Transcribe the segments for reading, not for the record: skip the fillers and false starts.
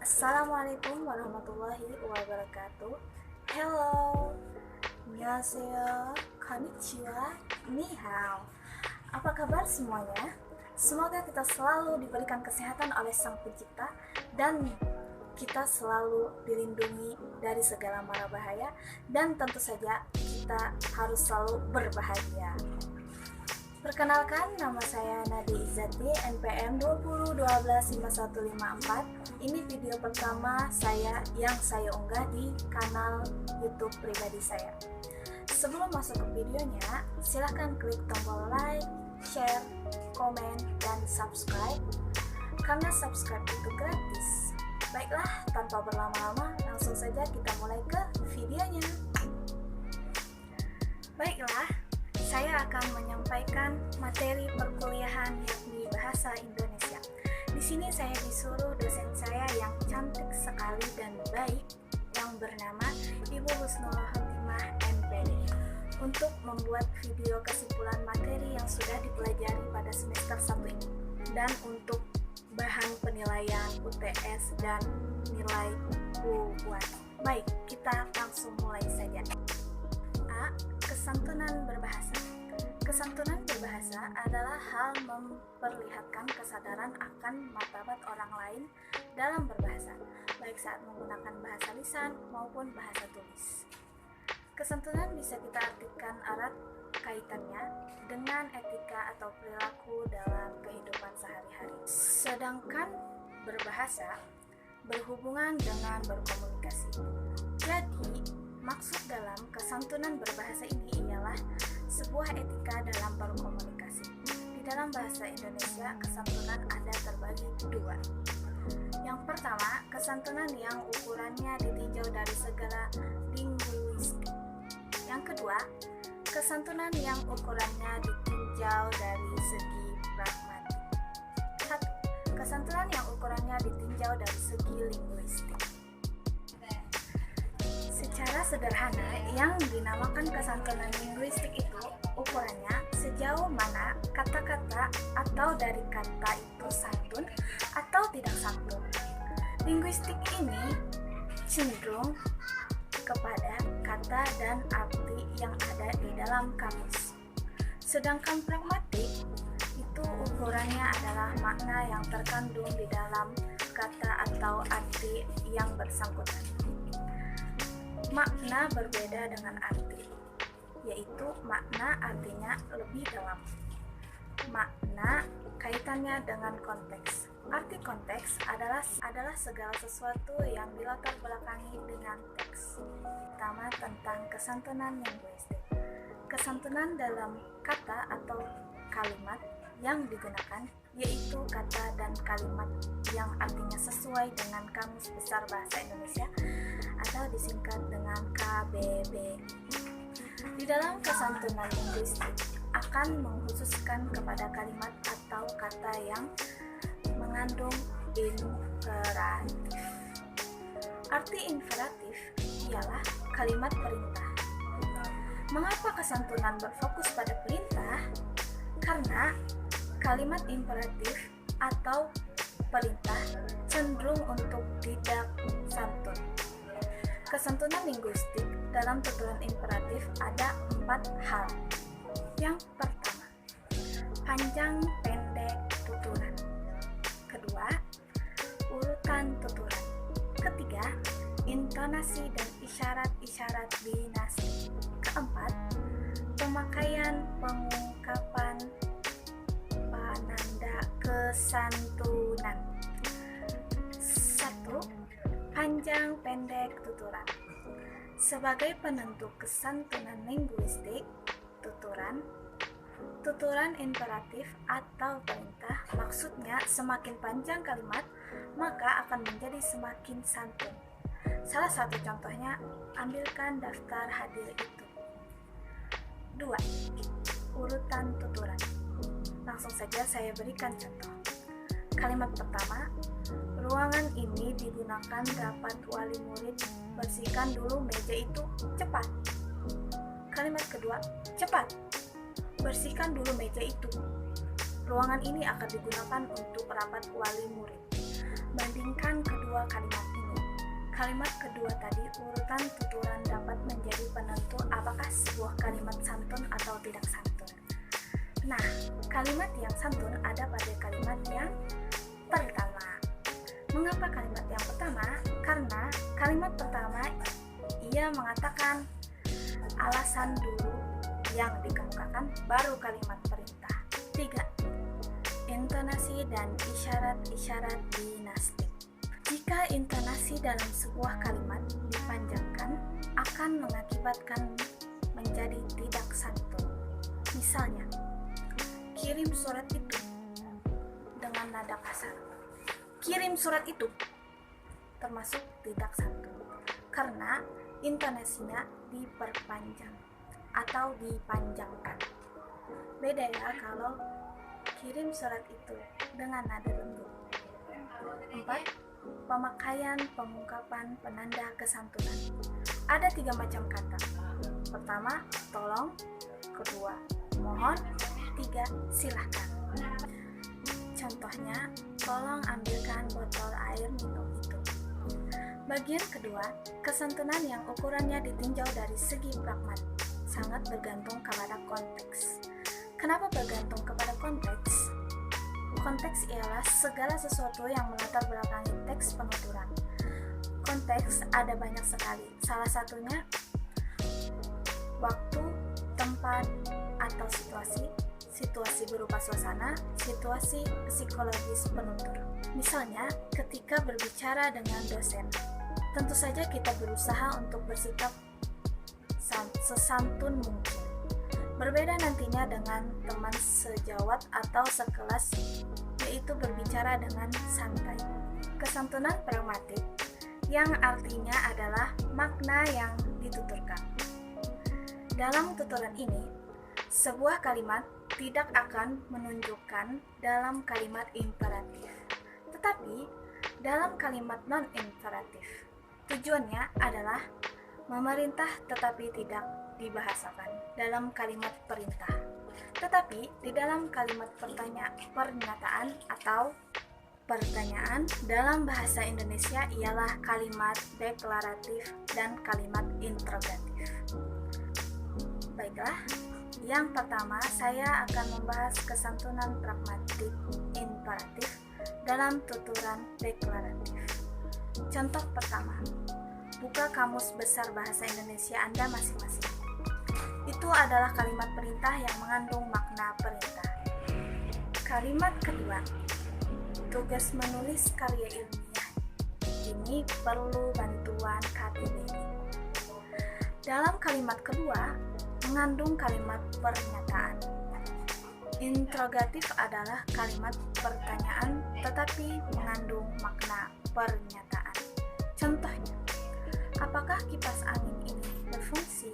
Assalamualaikum warahmatullahi wabarakatuh. Hello, annyeonghaseyo, konnichiwa, ni hao. Apa kabar semuanya? Semoga kita selalu diberikan kesehatan oleh Sang Pencipta dan kita selalu dilindungi dari segala mara bahaya, dan tentu saja kita harus selalu berbahagia. Perkenalkan, nama saya Nadi Izzati, NPM 20125154. Ini video pertama saya yang saya unggah di kanal YouTube pribadi saya. Sebelum masuk ke videonya, silahkan klik tombol like, share, komen, dan subscribe, karena subscribe itu gratis. Baiklah, tanpa berlama-lama, langsung saja kita mulai ke videonya. Baiklah, saya akan menyampaikan materi perkuliahan yakni Bahasa Indonesia. Di sini saya disuruh dosen saya yang cantik sekali dan baik yang bernama Ibu Husnul Khotimah MPD untuk membuat video kesimpulan materi yang sudah dipelajari pada semester 1 ini, dan untuk bahan penilaian UTS dan nilai UUan. Baik, kita langsung mulai saja. A. Kesantunan berbahasa. Kesantunan berbahasa adalah hal memperlihatkan kesadaran akan martabat orang lain dalam berbahasa, baik saat menggunakan bahasa lisan maupun bahasa tulis. Kesantunan bisa kita artikan erat kaitannya dengan etika atau perilaku dalam kehidupan sehari-hari. Sedangkan berbahasa berhubungan dengan berkomunikasi. Jadi, maksud dalam kesantunan berbahasa ini ialah sebuah etika dalam berkomunikasi. Di dalam bahasa Indonesia, kesantunan ada terbagi dua. Yang pertama, kesantunan yang ukurannya ditinjau dari segala linguistik. Yang kedua, kesantunan yang ukurannya ditinjau dari segi pragmatik. Kesantunan yang ukurannya ditinjau dari segi linguistik. Secara sederhana, yang dinamakan kesantunan linguistik itu ukurannya sejauh mana kata-kata atau dari kata itu santun atau tidak santun. Linguistik ini cenderung kepada kata dan arti yang ada di dalam kamus. Sedangkan pragmatik itu ukurannya adalah makna yang terkandung di dalam kata atau arti yang bersangkutan. Makna berbeda dengan arti, yaitu makna artinya lebih dalam. Makna kaitannya dengan konteks. Arti konteks adalah segala sesuatu yang dilatar belakangi dengan teks. Pertama, tentang kesantunan linguistik. Kesantunan dalam kata atau kalimat yang digunakan, yaitu kata dan kalimat yang artinya sesuai dengan Kamus Besar Bahasa Indonesia atau disingkat dengan KBBI. Di dalam kesantunan linguistik akan mengkhususkan kepada kalimat atau kata yang mengandung imperatif. Arti imperatif ialah kalimat perintah. Mengapa kesantunan berfokus pada perintah? Karena kalimat imperatif atau perintah cenderung untuk tidak santun. Kesantunan linguistik dalam tuturan imperatif ada 4 hal. Yang pertama, panjang pendek tuturan. Kedua, urutan tuturan. Ketiga, intonasi dan isyarat-isyarat dinasti. Keempat, pemakaian pengungkapan penanda kesantunan. 1. Panjang pendek tuturan. Sebagai penentu kesantunan linguistik, tuturan imperatif atau perintah maksudnya semakin panjang kalimat maka akan menjadi semakin santun. Salah satu contohnya, ambilkan daftar hadir itu. 2. Urutan tuturan. Langsung saja saya berikan contoh. Kalimat pertama, ruangan ini digunakan rapat wali murid, bersihkan dulu meja itu cepat. Kalimat kedua, cepat, bersihkan dulu meja itu. Ruangan ini akan digunakan untuk rapat wali murid. Bandingkan kedua kedua kalimat ini. Kalimat kedua tadi, urutan tuturan dapat menjadi penentu apakah sebuah kalimat santun atau tidak santun. Nah, kalimat yang santun ada pada kalimat yang pertama. Mengapa kalimat yang pertama? Karena kalimat pertama ia mengatakan alasan dulu yang dikemukakan, baru kalimat perintah. 3. Intonasi dan isyarat-isyarat dinastik. Jika intonasi dalam sebuah kalimat dipanjangkan, akan mengakibatkan menjadi tidak santun. Misalnya, kirim surat itu dengan nada kasar. Kirim surat itu termasuk tidak santun karena intonasinya diperpanjang atau dipanjangkan. Beda ya kalau kirim surat itu dengan nada lembut. 4. Pemakaian pengungkapan penanda kesantunan. Ada 3 macam kata. Pertama, tolong. Kedua, mohon. 3, silahkan. Contohnya, tolong ambilkan botol air minum itu. Bagian kedua, kesantunan yang ukurannya ditinjau dari segi pragmatik sangat bergantung kepada konteks. Kenapa bergantung kepada konteks? Konteks ialah segala sesuatu yang melatar belakangi teks penuturan. Konteks ada banyak sekali. Salah satunya waktu, tempat, atau situasi berupa suasana, situasi psikologis penutur. Misalnya, ketika berbicara dengan dosen, tentu saja kita berusaha untuk bersikap sesantun mungkin. Berbeda nantinya dengan teman sejawat atau sekelas, yaitu berbicara dengan santai. Kesantunan pragmatik yang artinya adalah makna yang dituturkan. Dalam tuturan ini, sebuah kalimat tidak akan menunjukkan dalam kalimat imperatif, tetapi dalam kalimat non-imperatif. Tujuannya adalah memerintah tetapi tidak dibahasakan dalam kalimat perintah. Tetapi di dalam kalimat pernyataan atau pertanyaan dalam bahasa Indonesia ialah kalimat deklaratif dan kalimat interrogatif. Baiklah, yang pertama saya akan membahas kesantunan pragmatik imperatif dalam tuturan deklaratif. Contoh pertama, buka kamus besar bahasa Indonesia Anda masing-masing. Itu adalah kalimat perintah yang mengandung makna perintah. Kalimat kedua, tugas menulis karya ilmiah. Ini perlu bantuan KBBI. Dalam kalimat kedua, mengandung kalimat pernyataan. Interrogatif adalah kalimat pertanyaan tetapi mengandung makna pernyataan. Contohnya, apakah kipas angin ini berfungsi?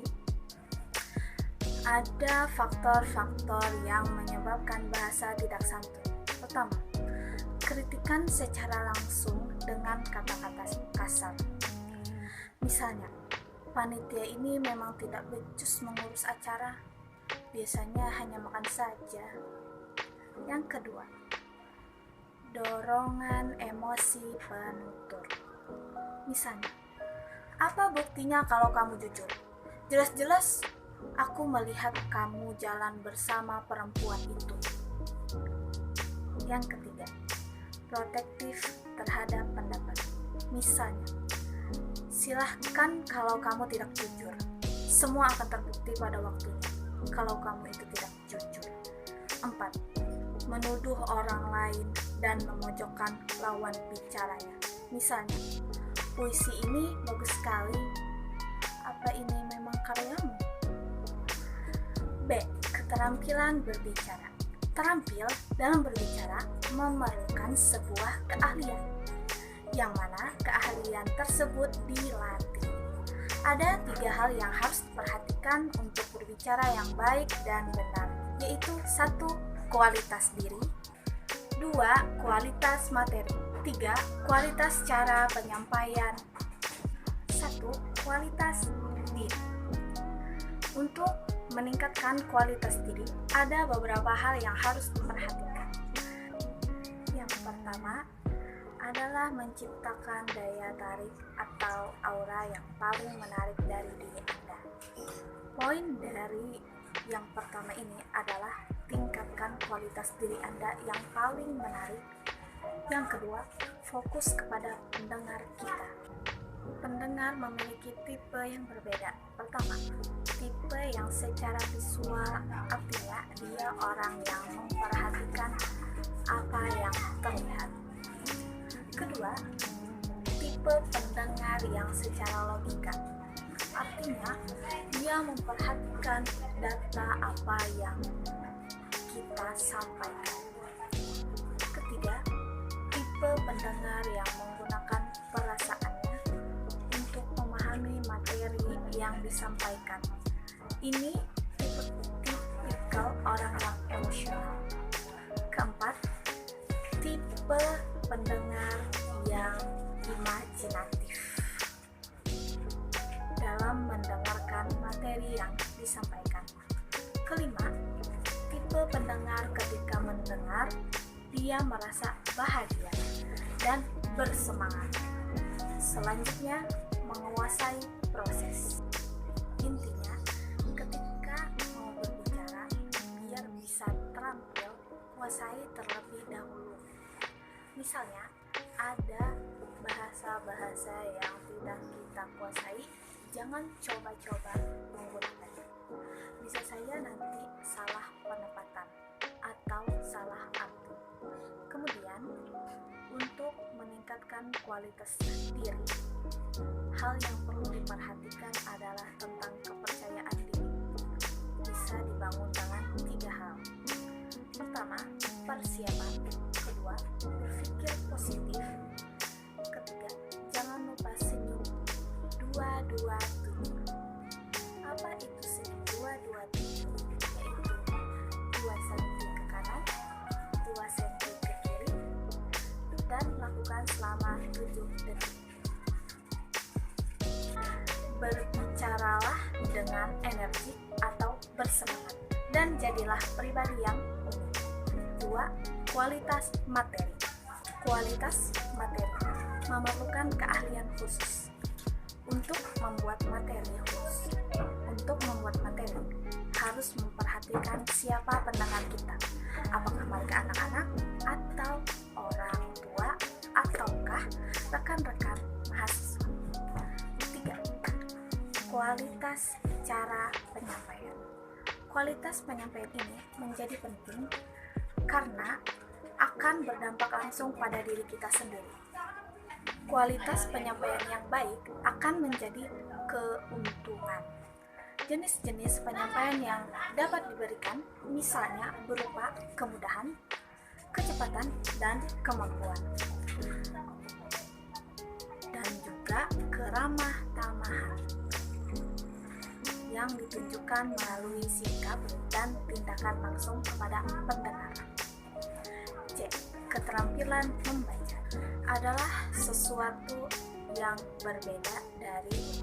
Ada faktor-faktor yang menyebabkan bahasa tidak santun. Pertama, kritikan secara langsung dengan kata-kata kasar. Misalnya, panitia ini memang tidak becus mengurus acara, biasanya hanya makan saja. Yang kedua, dorongan emosi penutur. Misalnya, apa buktinya kalau kamu jujur? Jelas-jelas aku melihat kamu jalan bersama perempuan itu. Yang ketiga, protektif terhadap pendapat. Misalnya, silahkan kalau kamu tidak jujur. Semua akan terbukti pada waktunya kalau kamu itu tidak jujur. 4. Menuduh orang lain dan memojokkan lawan bicaranya. Misalnya, puisi ini bagus sekali. Apa ini memang karyamu? B. Keterampilan berbicara. Terampil dalam berbicara memerlukan sebuah keahlian, yang mana keahlian tersebut dilatih. Ada 3 hal yang harus diperhatikan untuk berbicara yang baik dan benar, yaitu 1. Kualitas diri, 2. Kualitas materi, 3. Kualitas cara penyampaian, 1. Kualitas diri. Untuk meningkatkan kualitas diri, ada beberapa hal yang harus diperhatikan. Yang pertama adalah menciptakan daya tarik atau aura yang paling menarik dari diri Anda. Poin dari yang pertama ini adalah tingkatkan kualitas diri Anda yang paling menarik. Yang kedua, fokus kepada pendengar kita. Pendengar memiliki tipe yang berbeda. Pertama, tipe yang secara visual, artinya dia orang yang memperhatikan apa yang terlihat. Kedua, tipe pendengar yang secara logika, artinya dia memperhatikan data apa yang kita sampaikan. Ketiga, tipe pendengar yang menggunakan perasaannya untuk memahami materi yang disampaikan. Ini tipikal orang yang emosional. Keempat, tipe pendengar yang imajinatif dalam mendengarkan materi yang disampaikan. Kelima, tipe pendengar ketika mendengar dia merasa bahagia dan bersemangat. Selanjutnya, menguasai proses. Intinya, ketika mau berbicara, biar bisa terampil, kuasai terlebih dahulu. Misalnya, ada bahasa-bahasa yang tidak kita kuasai, jangan coba-coba menggunakannya. Bisa saja nanti salah penempatan atau salah arti. Kemudian, untuk meningkatkan kualitas diri, hal yang perlu diperhatikan adalah tentang kepercayaan diri. Bisa dibangun dengan 3 hal. Pertama, persiapan. Kedua, berpikir positif. Ketiga, jangan lupa senyum 2-2-7. Apa itu senyum 2-2-7? Yaitu 2 cm ke kanan, 2 cm ke kiri, dan lakukan selama 7 detik. Berbicaralah dengan energi atau bersemangat, dan jadilah pribadi yang unik. 2. Kualitas materi. Kualitas materi memerlukan keahlian khusus untuk membuat materi khusus. Untuk membuat materi harus memperhatikan siapa pendengar kita, apakah mereka anak-anak atau orang tua ataukah rekan-rekan mahasiswa. 3. Kualitas cara penyampaian. Kualitas penyampaian ini menjadi penting karena akan berdampak langsung pada diri kita sendiri. Kualitas penyampaian yang baik akan menjadi keuntungan. Jenis-jenis penyampaian yang dapat diberikan misalnya berupa kemudahan, kecepatan, dan kemampuan. Dan juga keramah tamahan yang ditunjukkan melalui sikap dan tindakan langsung kepada pendengar. C. Keterampilan membaca adalah sesuatu yang berbeda dari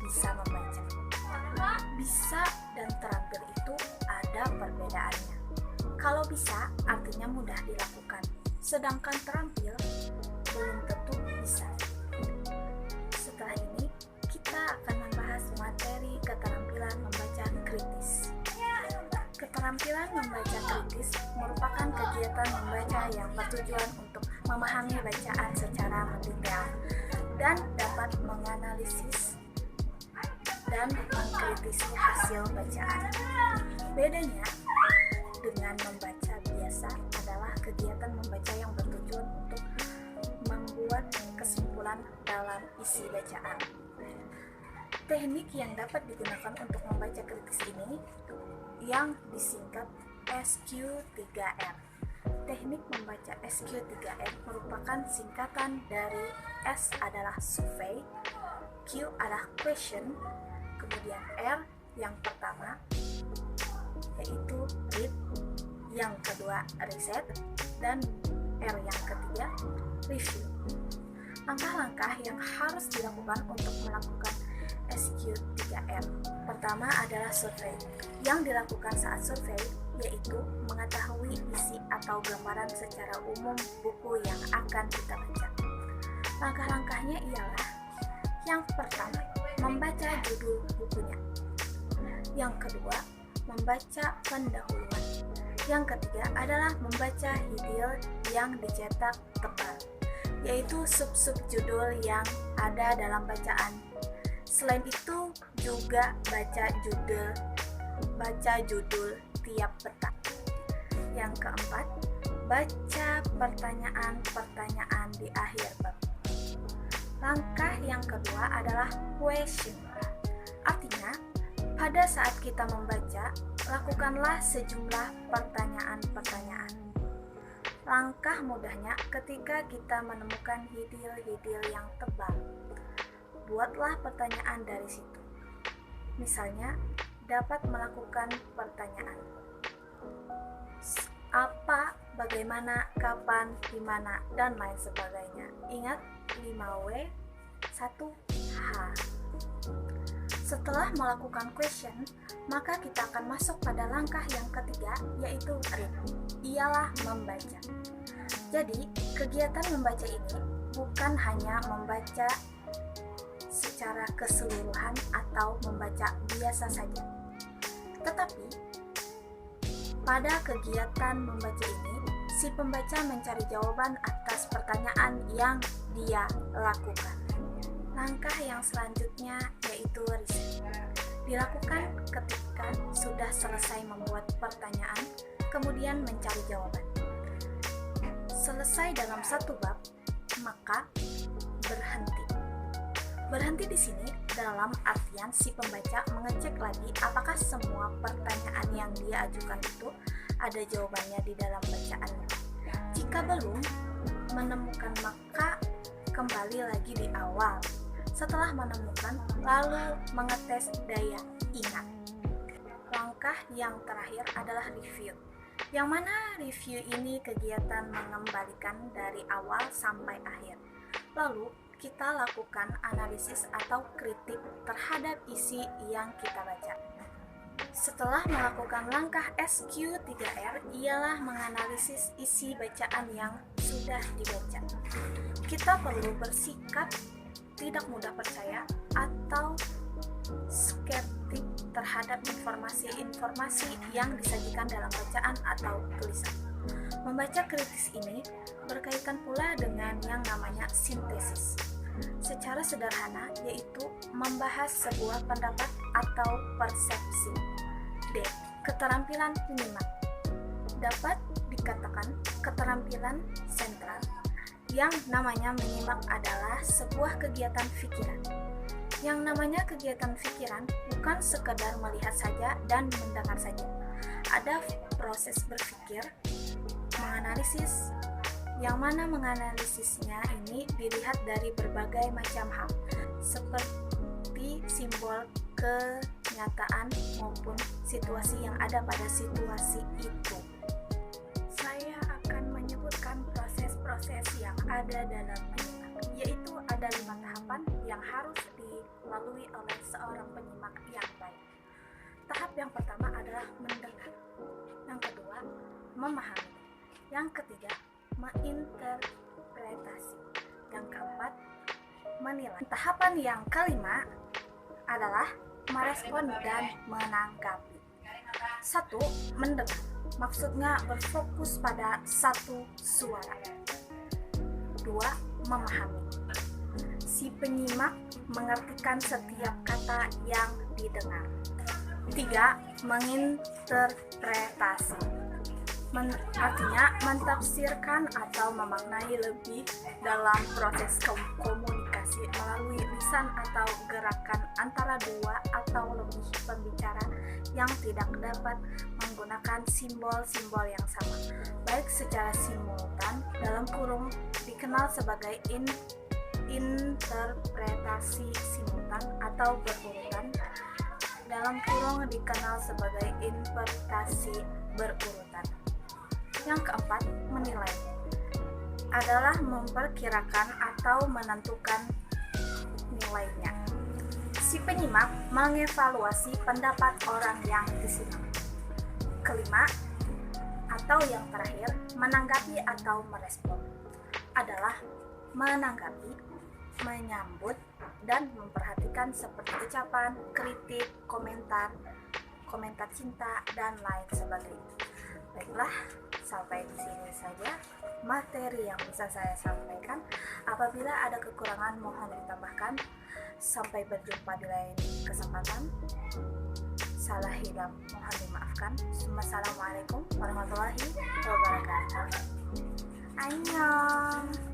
bisa membaca. Bisa dan terampil itu ada perbedaannya. Kalau bisa artinya mudah dilakukan, sedangkan terampil belum tentu bisa. Setelah ini kita akan membahas materi keterampilan membaca kritis. Keterampilan membaca kritis merupakan kegiatan membaca yang bertujuan untuk memahami bacaan secara mendetail dan dapat menganalisis dan mengkritisi hasil bacaan. Bedanya dengan membaca biasa adalah kegiatan membaca yang bertujuan untuk membuat kesimpulan dalam isi bacaan. Teknik yang dapat digunakan untuk membaca kritis ini yang disingkat SQ3R. Teknik membaca SQ3R merupakan singkatan dari S adalah survey, Q adalah question, kemudian R yang pertama yaitu read, yang kedua reset, dan R yang ketiga review. Langkah-langkah yang harus dilakukan untuk melakukan SQ3R. Pertama adalah survei. Yang dilakukan saat survei yaitu mengetahui isi atau gambaran secara umum buku yang akan kita baca. Langkah-langkahnya ialah: yang pertama, membaca judul bukunya. Yang kedua, membaca pendahuluan. Yang ketiga adalah membaca heading yang dicetak tebal, yaitu sub-sub judul yang ada dalam bacaan. Selain itu juga baca judul tiap petak. Yang keempat, baca pertanyaan-pertanyaan di akhir bab. Langkah yang kedua adalah question. Artinya, pada saat kita membaca, lakukanlah sejumlah pertanyaan-pertanyaan. Langkah mudahnya ketika kita menemukan heading yang tebal, buatlah pertanyaan dari situ. Misalnya, dapat melakukan pertanyaan: apa, bagaimana, kapan, di mana, dan lain sebagainya. Ingat 5W, 1H. Setelah melakukan question, maka kita akan masuk pada langkah yang ketiga, yaitu read. Ialah membaca. Jadi, kegiatan membaca ini bukan hanya membaca secara keseluruhan atau membaca biasa saja. Tetapi, pada kegiatan membaca ini, si pembaca mencari jawaban atas pertanyaan yang dia lakukan. Langkah yang selanjutnya yaitu riset. Dilakukan ketika sudah selesai membuat pertanyaan, kemudian mencari jawaban. Selesai dalam satu bab, maka berhenti. Berhenti di sini dalam artian si pembaca mengecek lagi apakah semua pertanyaan yang dia ajukan itu ada jawabannya di dalam bacaannya. Jika belum menemukan, maka kembali lagi di awal. Setelah menemukan, lalu mengetes daya ingat. Langkah yang terakhir adalah review. Yang mana review ini kegiatan mengembalikan dari awal sampai akhir. Lalu kita lakukan analisis atau kritik terhadap isi yang kita baca. Setelah melakukan langkah SQ3R, ialah menganalisis isi bacaan yang sudah dibaca. Kita perlu bersikap tidak mudah percaya atau skeptik terhadap informasi-informasi yang disajikan dalam bacaan atau tulisan. Membaca kritis ini berkaitan pula dengan yang namanya sintesis. Secara sederhana, yaitu membahas sebuah pendapat atau persepsi. D. Keterampilan penyimak. Dapat dikatakan keterampilan sentral. Yang namanya menyimak adalah sebuah kegiatan pikiran. Yang namanya kegiatan pikiran bukan sekedar melihat saja dan mendengar saja. Ada proses berpikir, menganalisis, yang mana menganalisisnya ini dilihat dari berbagai macam hal, seperti simbol kenyataan maupun situasi yang ada pada situasi itu. Saya akan menyebutkan proses-proses yang ada dalam menyimak, yaitu ada 5 tahapan yang harus dilalui oleh seorang penyimak yang baik. Tahap yang pertama adalah mendengar. Yang kedua, memahami. Yang ketiga, menginterpretasi. Yang keempat, menilai. Tahapan yang kelima adalah merespon dan menanggapi. 1. Mendengar. Maksudnya berfokus pada satu suara. 2. Memahami. Si penyimak mengertikan setiap kata yang didengar. 3. Menginterpretasi. Artinya mentafsirkan atau memaknai lebih dalam proses komunikasi melalui lisan atau gerakan antara dua atau lebih pembicara yang tidak dapat menggunakan simbol-simbol yang sama, baik secara simultan dalam kurung dikenal sebagai interpretasi simultan atau berurutan dalam kurung dikenal sebagai interpretasi berurutan. Yang keempat, menilai adalah memperkirakan atau menentukan nilainya. Si penyimak mengevaluasi pendapat orang yang disimak. Kelima, atau yang terakhir, menanggapi atau merespon adalah menanggapi, menyambut, dan memperhatikan seperti ucapan, kritik, komentar cinta, dan lain sebagainya. Baiklah, sampai di sini saja materi yang bisa saya sampaikan. Apabila ada kekurangan mohon ditambahkan. Sampai berjumpa di lain kesempatan. Salah hilaf mohon dimaafkan. Wassalamualaikum warahmatullahi wabarakatuh. Annyeong.